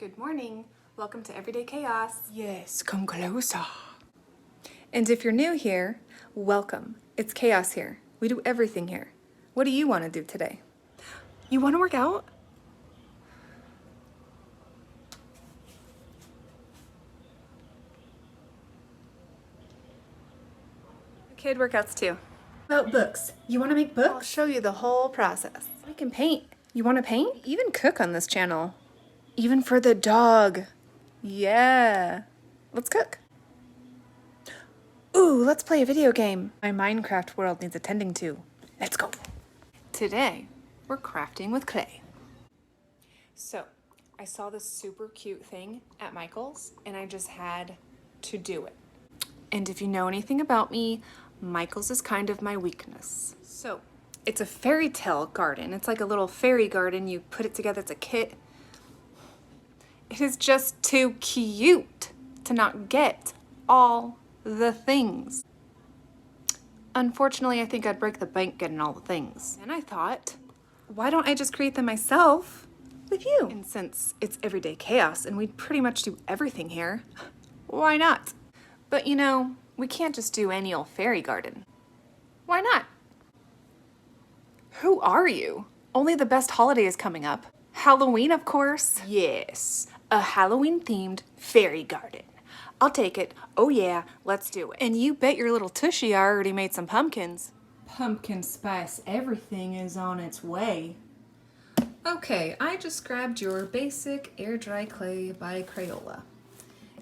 Good morning. Welcome to Everyday Chaos. Yes, come closer. And if you're new here, welcome. It's chaos here. We do everything here. What do you want to do today? You want to work out? Kid workouts too. About books. You want to make books? I'll show you the whole process. We can paint. You want to paint? Even cook on this channel. Even for the dog. Yeah. Let's cook. Ooh, let's play a video game. My Minecraft world needs attending to. Let's go. Today, we're crafting with clay. So, I saw this super cute thing at Michael's, and I just had to do it. And if you know anything about me, Michael's is kind of my weakness. So, it's a fairy tale garden. It's like a little fairy garden. You put it together, it's a kit. It is just too cute to not get all the things. Unfortunately, I think I'd break the bank getting all the things. And I thought, why don't I just create them myself with you? And since it's everyday chaos and we pretty much do everything here, why not? But you know, we can't just do any old fairy garden. Why not? Who are you? Only the best holiday is coming up. Halloween, of course. Yes, a Halloween-themed fairy garden. I'll take it. Oh yeah, let's do it. And you bet your little tushy I already made some pumpkins. Pumpkin spice everything is on its way. Okay, I just grabbed your basic air dry clay by Crayola.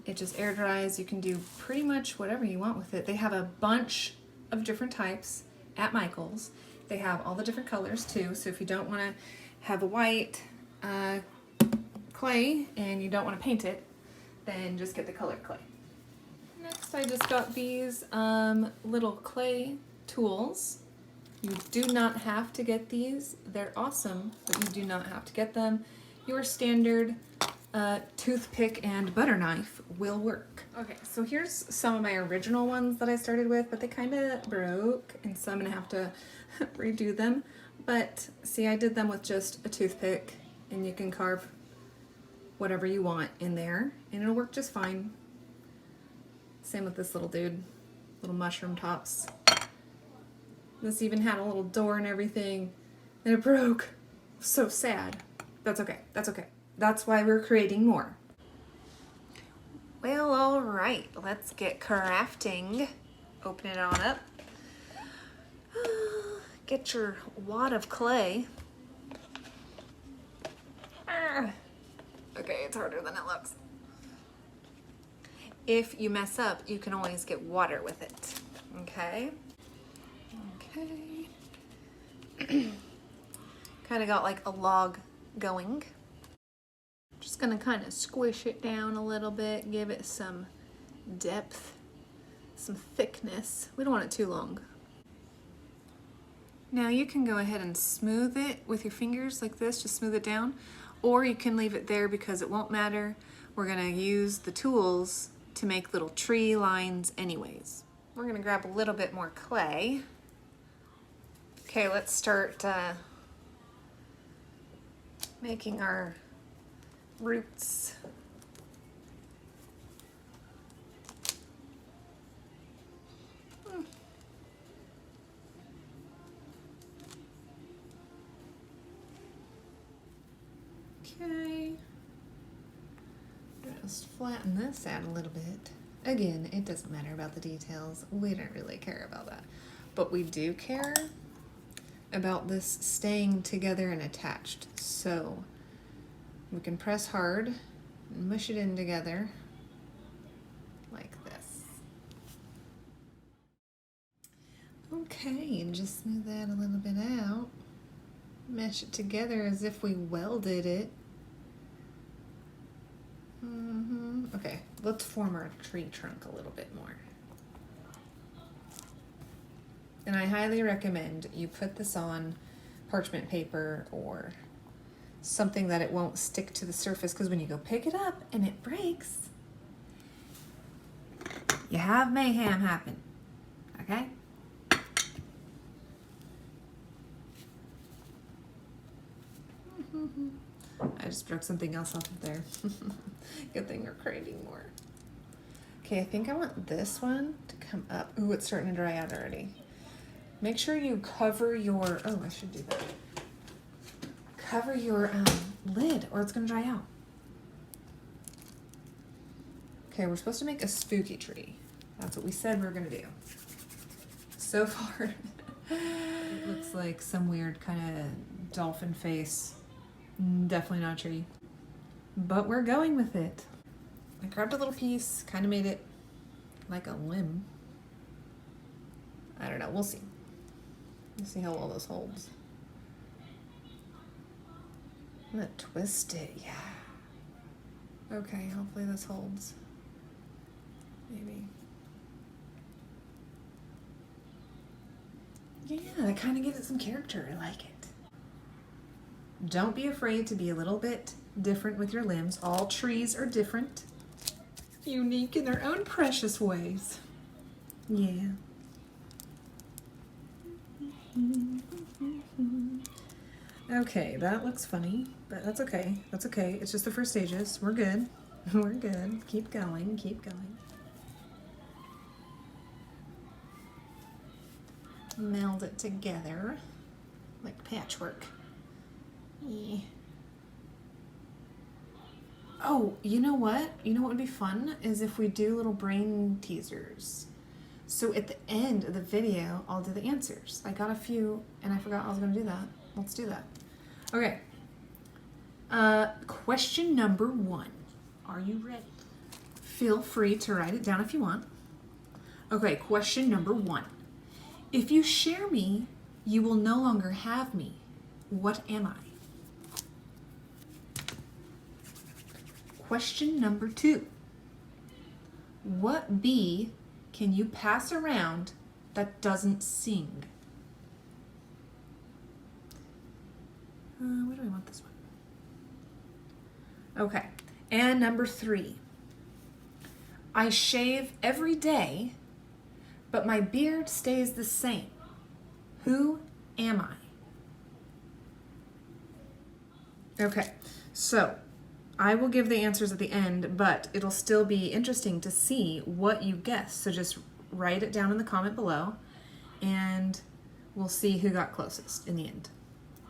It just air dries. You can do pretty much whatever you want with it. They have a bunch of different types at Michael's. They have all the different colors too, so if you don't want to have a white clay and you don't want to paint it, then just get the colored clay. Next, I just got these little clay tools. You do not have to get these. They're awesome, but you do not have to get them. Your standard toothpick and butter knife will work. Okay, so here's some of my original ones that I started with, but they kind of broke, and so I'm gonna have to redo them. But see, I did them with just a toothpick, and you can carve whatever you want in there, and it'll work just fine. Same with this little dude, little mushroom tops. This even had a little door and everything, and it broke. So sad. That's okay, that's okay. That's why we're creating more. Well, all right, let's get crafting. Open it on up. Get your wad of clay. Okay, it's harder than it looks. If you mess up, you can always get water with it. Okay? Okay. Kind of got like a log going. Just gonna kind of squish it down a little bit, give it some depth, some thickness. We don't want it too long. Now you can go ahead and smooth it with your fingers like this, just smooth it down, or you can leave it there because it won't matter. We're gonna use the tools to make little tree lines anyways. We're gonna grab a little bit more clay. Okay, let's start making our roots. Okay. Just flatten this out a little bit. Again, it doesn't matter about the details. We don't really care about that. But we do care about this staying together and attached. So we can press hard and mush it in together like this. Okay, and just smooth that a little bit out. Mesh it together as if we welded it. Okay, let's form our tree trunk a little bit more. And I highly recommend you put this on parchment paper or something that it won't stick to the surface, because when you go pick it up and it breaks, you have mayhem happen, okay? I just broke something else off of there. Good thing we're creating more. Okay, I think I want this one to come up. Ooh, it's starting to dry out already. Make sure you cover your, oh, I should do that. Cover your lid or it's gonna dry out. Okay, we're supposed to make a spooky tree. That's what we said we were gonna do. So far, it looks like some weird kind of dolphin face. Definitely not a tree. But we're going with it. I grabbed a little piece, kind of made it like a limb. I don't know, we'll see. Let's see how well this holds. I'm gonna twist it, yeah. Okay, hopefully this holds. Maybe. Yeah, that kind of gives it some character. I like it. Don't be afraid to be a little bit different with your limbs. All trees are different, unique in their own precious ways. Yeah. Okay, that looks funny, but that's okay. That's okay. It's just the first stages. We're good. We're good. Keep going. Keep going. Meld it together like patchwork. Yeah. Oh, you know what? You know what would be fun is if we do little brain teasers. So at the end of the video, I'll do the answers. I got a few and I forgot I was going to do that. Let's do that. Okay. Question number 1. Are you ready? Feel free to write it down if you want. Okay, question number 1. If you share me, you will no longer have me. What am I? Question number 2. What bee can you pass around that doesn't sing? Where do I want this one? Okay. And number 3. I shave every day, but my beard stays the same. Who am I? Okay, so I will give the answers at the end, but it'll still be interesting to see what you guess. So just write it down in the comment below, and we'll see who got closest in the end.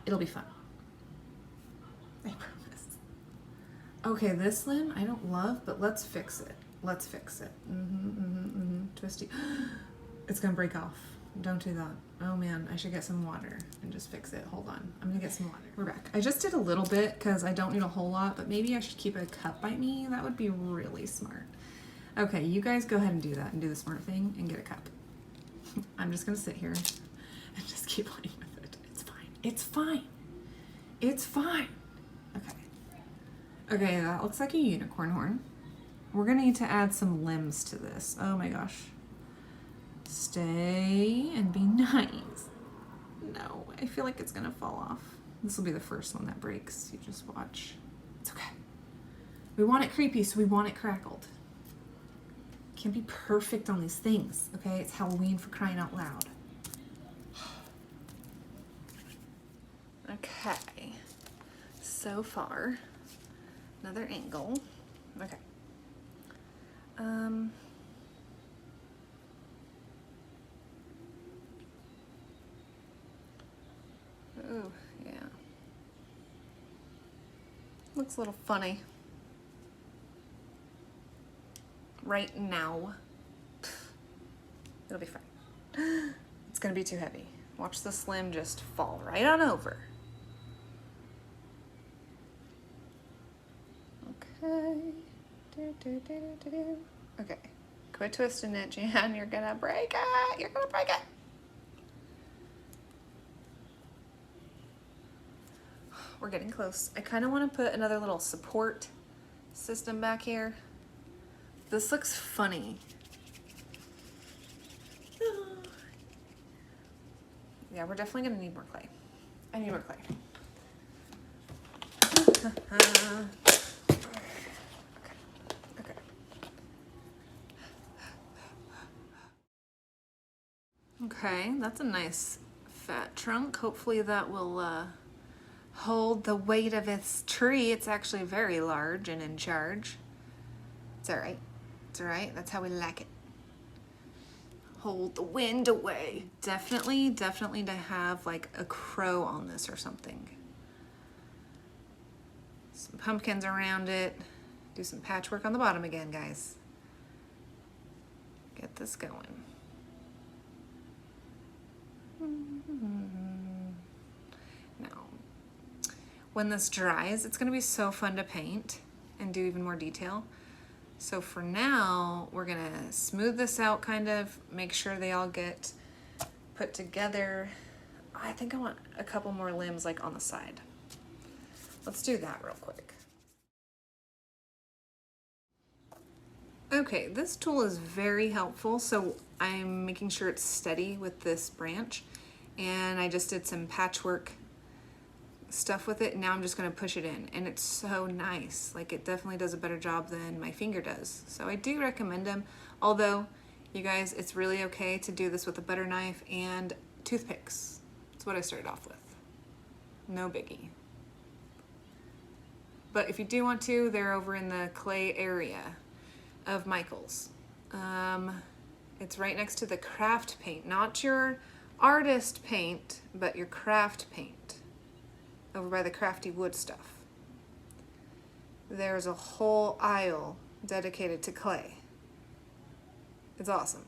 It'll be fun. I promise. Okay, this limb I don't love, but let's fix it. Let's fix it. Twisty. It's gonna break off. Don't do that. Oh man, I should get some water and just fix it. Hold on. I'm gonna get some water. We're back. I just did a little bit because I don't need a whole lot, but maybe I should keep a cup by me. That would be really smart. Okay, you guys go ahead and do that and do the smart thing and get a cup. I'm just gonna sit here and just keep playing with it. It's fine. It's fine. It's fine. Okay. Okay, that looks like a unicorn horn. We're gonna need to add some limbs to this. Oh my gosh. Stay and be nice. No, I feel like it's gonna fall off. This will be the first one that breaks. You just watch. It's okay. We want it creepy, so we want it crackled. Can't be perfect on these things, okay? It's Halloween, for crying out loud. Okay. So far, another angle. Okay. Ooh, yeah. Looks a little funny. Right now. It'll be fine. It's gonna be too heavy. Watch the slim just fall right on over. Okay. Okay. Quit twisting it, Jan. You're gonna break it. You're gonna break it. We're getting close. I kind of want to put another little support system back here. This looks funny. Yeah, we're definitely gonna need more clay. I need more clay. Okay. Okay, that's a nice fat trunk. Hopefully that will hold the weight of its tree. It's actually very large and in charge. It's all right. It's all right. That's how we like it. Hold the wind away. Definitely to have like a crow on this or something. Some pumpkins around it. Do some patchwork on the bottom again, guys. Get this going. Now, when this dries, it's gonna be so fun to paint and do even more detail. So for now, we're gonna smooth this out kind of, make sure they all get put together. I think I want a couple more limbs like on the side. Let's do that real quick. Okay, this tool is very helpful. So I'm making sure it's steady with this branch, and I just did some patchwork stuff with it. Now I'm just gonna push it in, and it's so nice. Like, it definitely does a better job than my finger does. So I do recommend them. Although, you guys, it's really okay to do this with a butter knife and toothpicks. That's what I started off with. No biggie. But if you do want to, they're over in the clay area of Michael's. It's right next to the craft paint, not your artist paint, but your craft paint, over by the crafty wood stuff. There's a whole aisle dedicated to clay. It's awesome.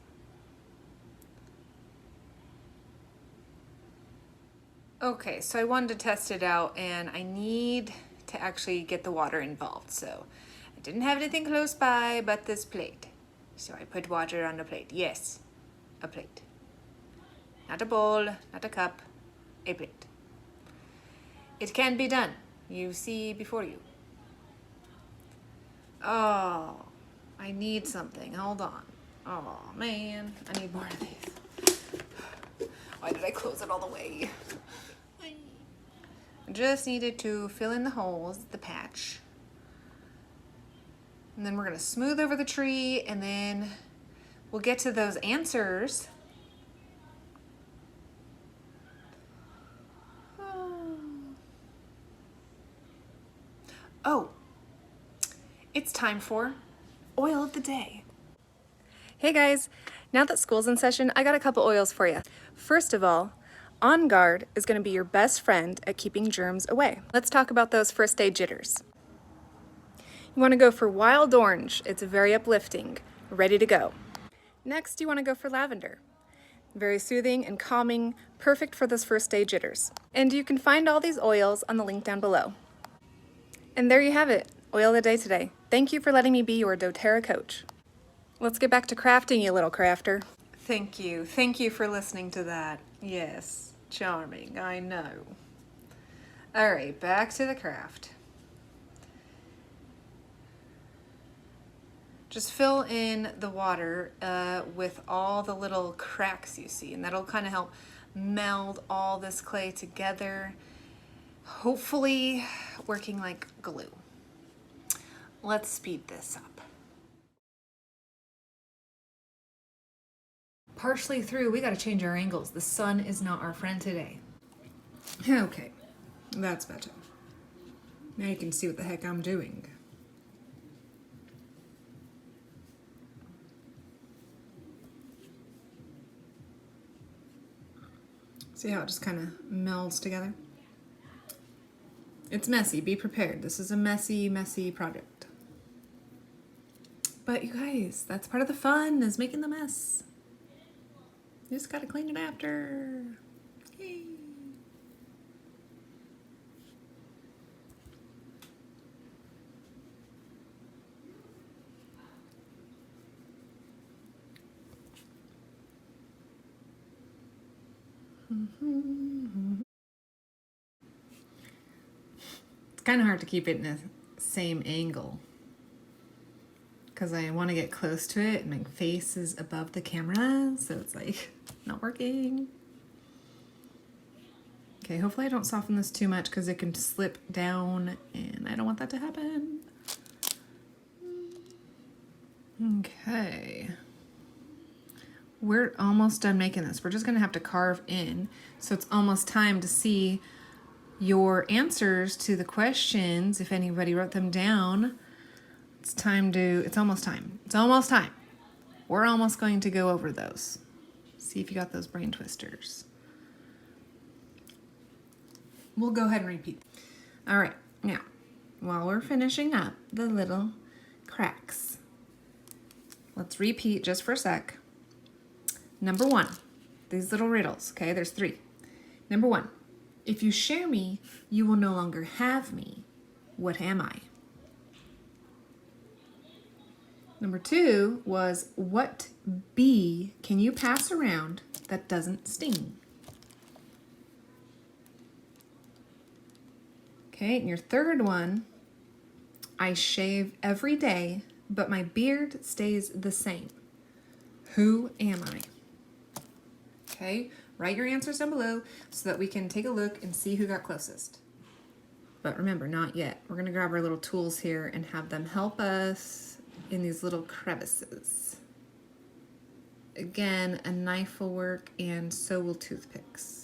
Okay, so I wanted to test it out, and I need to actually get the water involved. So I didn't have anything close by but this plate. So I put water on the plate. Yes, a plate. Not a bowl, not a cup, a plate. It can be done. You see before you. Oh, I need something. Hold on. Oh man, I need more of these. Why did I close it all the way? I just needed to fill in the holes, the patch. And then we're gonna smooth over the tree, and then we'll get to those answers. Oh, it's time for oil of the day. Hey guys, now that school's in session, I got a couple oils for you. First of all, On Guard is going to be your best friend at keeping germs away. Let's talk about those first day jitters. You want to go for Wild Orange. It's very uplifting, ready to go. Next, you want to go for Lavender. Very soothing and calming, perfect for those first day jitters. And you can find all these oils on the link down below. And there you have it, oil of the day today. Thank you for letting me be your doTERRA coach. Let's get back to crafting, you little crafter. Thank you for listening to that. Yes. Charming, I know. All right, back to the craft. Just fill in the water with all the little cracks you see, and that'll kind of help meld all this clay together, hopefully working like glue. Let's speed this up. Partially through, we gotta change our angles. The sun is not our friend today. Okay, that's better. Now you can see what the heck I'm doing. See how it just kind of melds together? It's messy, be prepared. This is a messy, messy project. But you guys, that's part of the fun, is making the mess. You just gotta clean it after. Yay. It's kind of hard to keep it in the same angle because I want to get close to it and my face is above the camera, so it's like not working. Okay, hopefully I don't soften this too much because it can slip down and I don't want that to happen. Okay. We're almost done making this. We're just gonna have to carve in, so it's almost time to see your answers to the questions, if anybody wrote them down. It's almost time. It's almost time. We're almost going to go over those. See if you got those brain twisters. We'll go ahead and repeat. All right, now, while we're finishing up the little cracks, let's repeat just for a sec. Number 1, these little riddles, okay? There's 3. Number 1, if you share me, you will no longer have me. What am I? Number 2 was, what bee can you pass around that doesn't sting? Okay, and your third one, I shave every day, but my beard stays the same. Who am I? Okay, write your answers down below so that we can take a look and see who got closest. But remember, not yet. We're gonna grab our little tools here and have them help us in these little crevices. Again, a knife will work and so will toothpicks.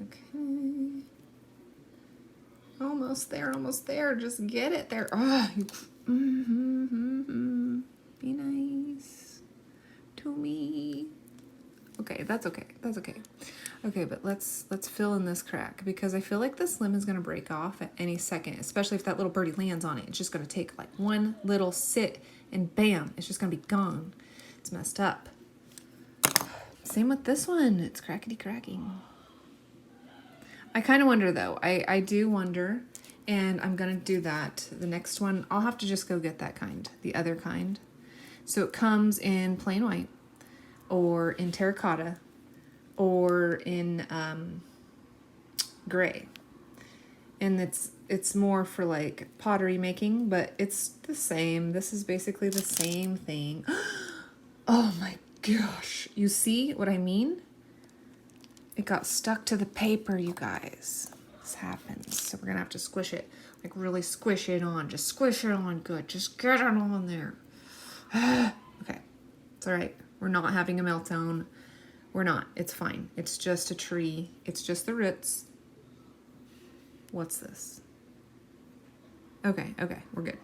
Okay. Almost there. Just get it there. Oh, be nice to me. Okay, that's okay. Okay, but let's fill in this crack because I feel like this limb is gonna break off at any second, especially if that little birdie lands on it. It's just gonna take like one little sit and bam, it's just gonna be gone. It's messed up. Same with this one. It's crackety cracking. I kind of wonder though. I do wonder, and I'm gonna do that. The next one, I'll have to just go get that kind, the other kind. So it comes in plain white, or in terracotta, or in gray. And it's more for like pottery making, but it's the same. This is basically the same thing. Oh my gosh, you see what I mean? It got stuck to the paper, you guys. This happens. So we're gonna have to squish it, like really squish it on. Just squish it on good. Just get it on there. Okay, it's all right. We're not having a meltdown. We're not. It's fine. It's just a tree. It's just the roots. What's this? Okay, we're good.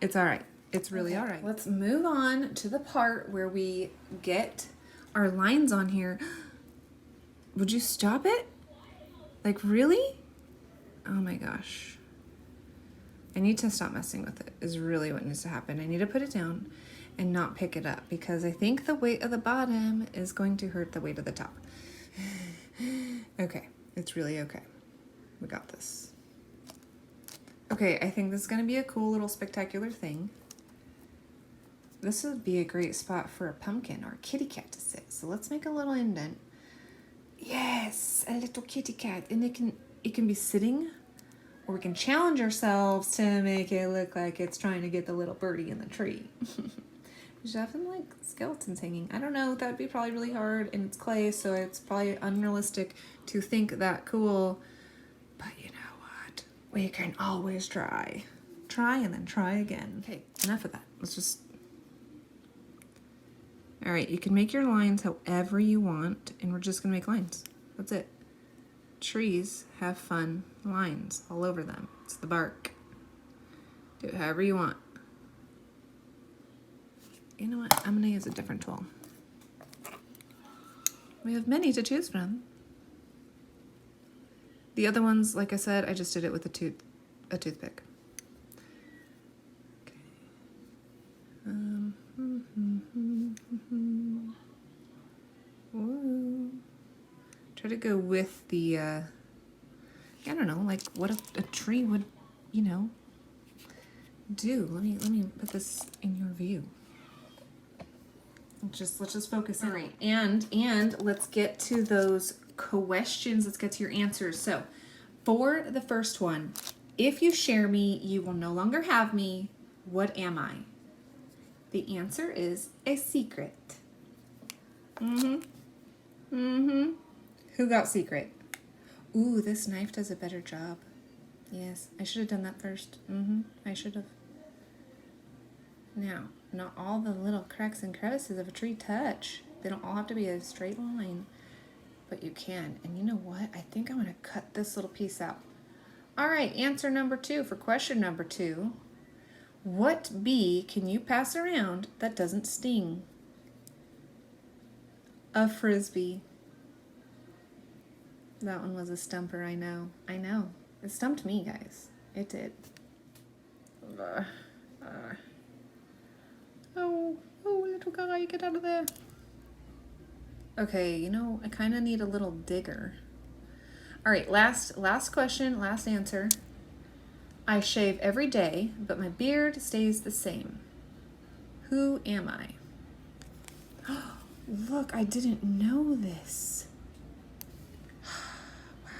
It's all right. It's really all right. Let's move on to the part where we get our lines on here. Would you stop it? Like, really? Oh my gosh. I need to stop messing with it is really what needs to happen. I need to put it down and not pick it up because I think the weight of the bottom is going to hurt the weight of the top. Okay, it's really okay. We got this. Okay, I think this is gonna be a cool little spectacular thing. This would be a great spot for a pumpkin or a kitty cat to sit. So let's make a little indent. Yes, a little kitty cat. And it can be sitting, or we can challenge ourselves to make it look like it's trying to get the little birdie in the tree. We should have them like skeletons hanging. I don't know, that would be probably really hard, and it's clay, so it's probably unrealistic to think that cool. But you know what? We can always try. Try and then try again. Okay, enough of that. Let's just... All right, you can make your lines however you want, and we're just gonna make lines. That's it. Trees have fun lines all over them. It's the bark. Do it however you want. You know what? I'm gonna use a different tool. We have many to choose from. The other ones, like I said, I just did it with a toothpick. Okay. Whoa. Try to go with the, I don't know, like what a tree would, you know, do. Let me put this in your view. Let's just focus in. All right, and let's get to those questions. Let's get to your answers. So, for the first one, if you share me, you will no longer have me. What am I? The answer is a secret. Who got secret? Ooh, this knife does a better job. Yes, I should have done that first. I should have. Now, not all the little cracks and crevices of a tree touch. They don't all have to be a straight line, but you can. And you know what? I think I'm going to cut this little piece out. All right, answer number 2 for question number 2. What bee can you pass around that doesn't sting? A frisbee. That one was a stumper, I know. I know. It stumped me, guys. It did. Oh, little guy, get out of there. Okay, you know, I kind of need a little digger. All right, last question, last answer. I shave every day, but my beard stays the same. Who am I? Look, I didn't know this. Wow.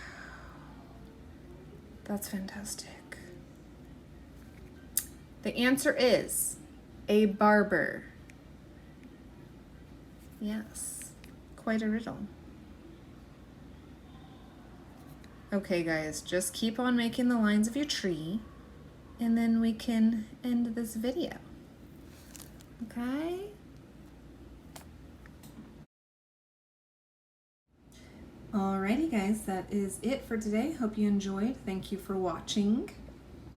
That's fantastic. The answer is a barber. Yes, quite a riddle. Okay, guys, just keep on making the lines of your tree, and then we can end this video. Okay? Alrighty, guys, that is it for today. Hope you enjoyed. Thank you for watching.